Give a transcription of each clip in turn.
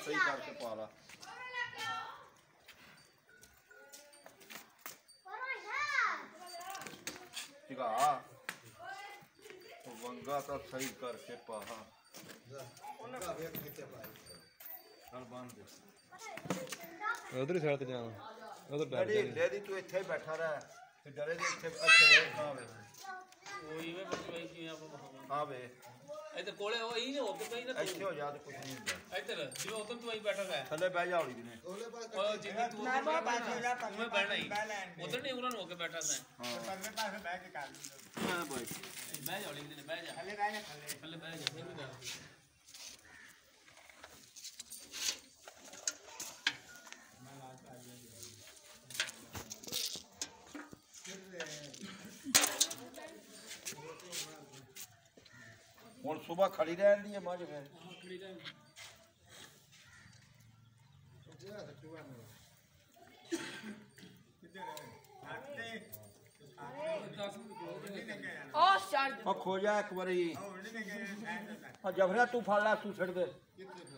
सही करके पा ला वंगा तो सही करके पा उधर ही साइड ते जाना उधर डैडी ले दी तू इत्थे बैठा रह ते डरे दे इत्थे अच्छा हां वे ओही में बस की आप हां वे इधर कोले ओ ही नहीं होके कहीं ना ਇੱਥੇ ਹੋ ਜਾ ਤੇ ਕੁਝ ਨਹੀਂ ਹੁੰਦਾ इधर जिਵੇਂ ਉਧਰ ਤੂੰ ਆਈ ਬੈਠਾ ਹੈ ਥੱਲੇ ਬਹਿ ਜਾ ਹੌਲੀ ਦਿਨੇ ਉਹ ਜਿੱਥੇ ਤੂੰ ਮੈਂ ਬੈਠਣਾ ਹੀ ਉਧਰ ਨਹੀਂ ਉਹਨਾਂ ਨੂੰ ਹੋ ਕੇ ਬੈਠਾ ਹੈ ਹਾਂ ਪਰਲੇ ਪਾਸੇ ਬਹਿ ਕੇ ਕਰ ਲਈ ਹਾਂ ਬਾਈ ਬਹਿ ਜਾ ਹੌਲੀ ਦਿਨੇ ਬਹਿ ਜਾ ਥੱਲੇ ਬਹਿ ਜਾ ਥੱਲੇ ਬਹਿ ਜਾ ਫਿਰ ਵੀ ਕਰ ਹੁਣ ਸਵੇਰ ਖੜੀ ਰਹਿੰਦੀ ਹੈ ਮੱਝ ਫਿਰ ਖੜੀ ਰਹਿ ਉਹ ਛੱਡ ਆ ਖੋ ਜਾ ਇੱਕ ਵਾਰੀ ਆ ਜਫਰਿਆ ਤੂੰ ਫੜ ਲੈ ਤੂੰ ਛੱਡ ਦੇ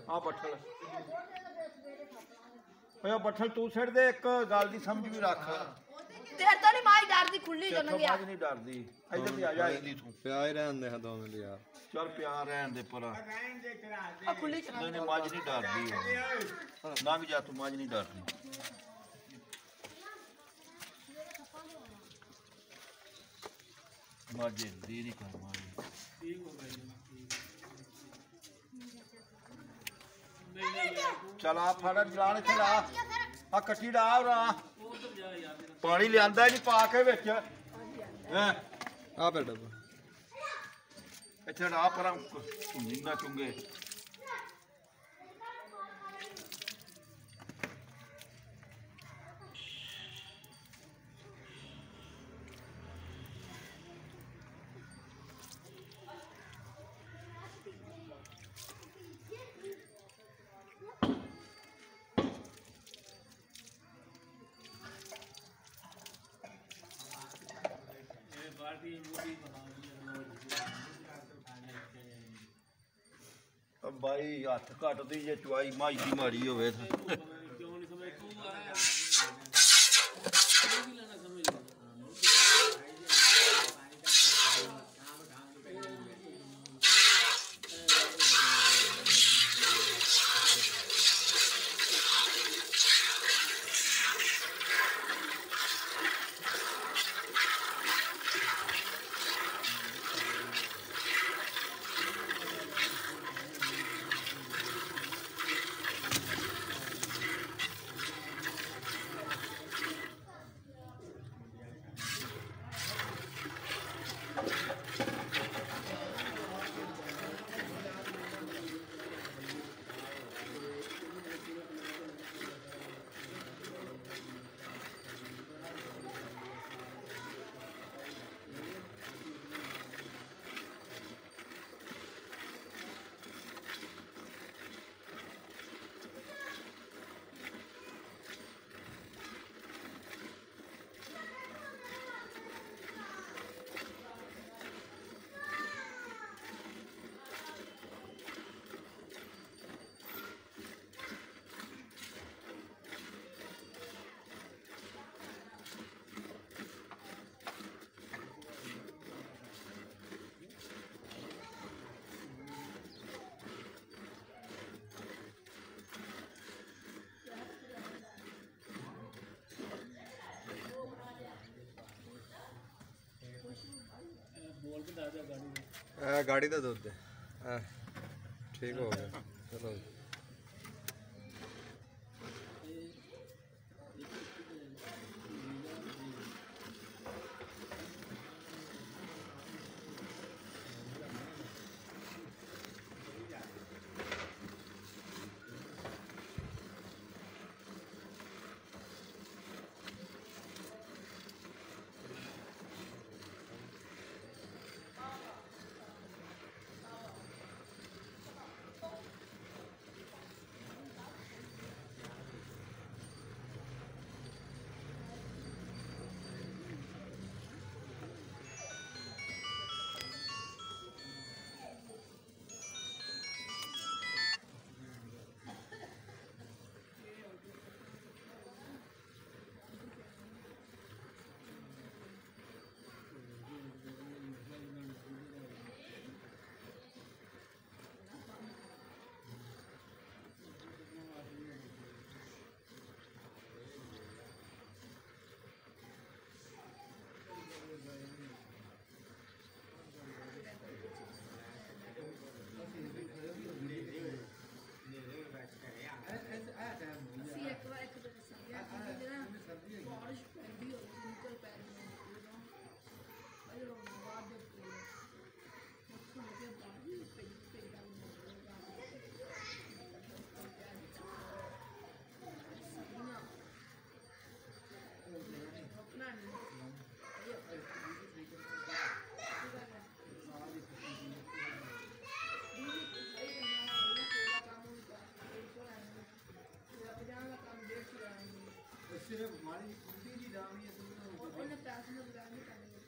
ਆ ਬੱਠਲ ਓਏ ਬੱਠਲ ਤੂੰ ਛੱਡ ਦੇ ਇੱਕ ਗੱਲ ਦੀ ਸਮਝ ਵੀ ਰੱਖ ਤੇਰੇ ਤੋਂ ਨਹੀਂ ਮਾਈ ਡਰਦੀ ਖੁੱਲੀ ਕਰਨ ਤੇਥੋਂ ਗਿਆ ਮੱਝ ਨਹੀਂ ਡਰਦੀ ਇੱਧਰ ਵੀ ਆ ਜਾ ਇਹਦੀ ਤੂੰ ਪਿਆ ਹੀ ਰਹਿਣ ਦੇ 2 ਮਿੰਟ ਯਾਰ ਚੱਲ ਪਿਆਰ ਰਹਿਣ ਦੇ ਪਰ ਰਹਿਣ ਦੇ ਕਰਾ ਦੇ ਆ ਖੁੱਲੀ ਚਲਾ ਨਹੀਂ ਮੱਝ ਨਹੀਂ ਡਰਦੀ ਲੰਘ ਜਾ ਤੂੰ ਮੱਝ ਨਹੀਂ ਡਰਦੀ ਮੱਝ ਦੀ ਨਹੀਂ ਕਰ ਮਾਰੀ ਠੀਕ ਹੋ ਗਈ ਨਹੀਂ ਨਹੀਂ ਯਾਰ ਚਲ ਆ ਫੜ ਜਲਾਣ ਇੱਥੇ ਲਾ ਆ ਕੱਟੀ ਡਾ ਉਰਾ ਉਧਰ ਜਾ ਯਾਰ ਪਾਣੀ ਲਿਆਂਦਾ ਨਹੀਂ ਪਾ ਕੇ ਵਿੱਚ ਹੈ ਆ ਪਿਆ ਡੱਬਾ ਇੱਥੇ ਡਾ ਪਰਾਂ ਧੁੰਨੀ ਨਾ ਚੁੰਗੇ ਬਾਲਟੀ ਮੂਦੀ ਬਣਾ ਬਾਈ ਹੱਥ ਘੱਟਦੀ ਜੇ ਚੁਆਈ ਮਾਈ ਦੀ ਮਾਰੀ ਹੋਵੇ ਤਾਂ ਕਿਉਂ ਨਹੀਂ ਸਮਝ ਤੂੰ ਆਇਆ ਵੀ ਲੈਣਾ ਸਮਝ ਬੋਲ ਕੇ ਦੱਸ ਦਿਆ ਗਾੜੀ ਇਹ ਗਾੜੀ ਦਾ ਦੁੱਧ ਹੈ ਠੀਕ ਹੋ ਗਿਆ ਚਲੋ ਉਹਨੇ ਪੈਸੇ ਨੂੰ ਬੁਲਾ ਨਹੀਂ ਕਰਨਾ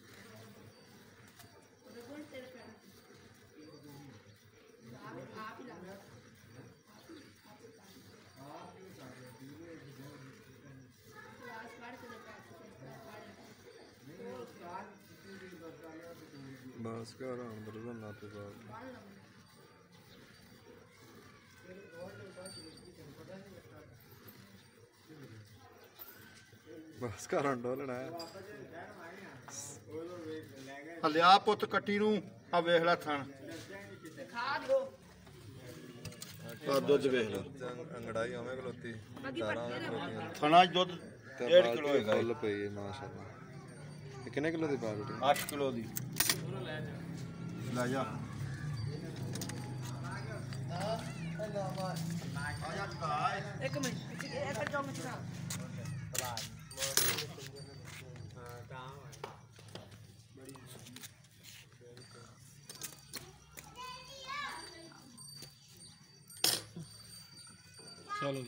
ਉਹਦੇ ਕੋਲ ਤੇਰੇ ਪੈਸੇ ਆਪ ਹੀ ਲਾ ਕਲਾਸ ਪੜ੍ਹ ਕੇ ਦੇ ਪੈਸੇ ਬਸ ਕਰ ਅੰਦਰ ਨਾ ਤੇ ਬਾਅਦ ਪੜ੍ਹ ਲਾ ਬਸ ਕਰ ਡੋਲਣਾ ਲਿਆ ਪੁੱਤ ਕੱਟੀ ਨੂੰ ਆ ਵੇਖ ਲੈ ਥਣ ਖਾ ਦਿਓ ਆ ਦੁੱਧ ਵੇਖ ਲੈ ਅੰਗੜਾਈ ਆਵੇਂ ਖਲੋਤੀ ਤਾਰਾਂ ਆਵੇਂ ਖਲੋਤੀਆਂ ਥਣਾ 'ਚ ਦੁੱਧ ਤੇ 1.5 ਕਿਲੋ ਹੈਗਾ ਫੁੱਲ ਪਈ ਹੈ ਮਾਸ਼ਾਅੱਲਾ ਇਹ ਕਿੰਨੇ ਕਿਲੋ ਦੀ ਬਾਲਟੀ 8 ਕਿਲੋ ਦੀ ਲੈ ਜਾ ਇੱਕ ਮਿੰਟ ਇੱਕ ਚੌਂਕ ਚ ਚਲੋ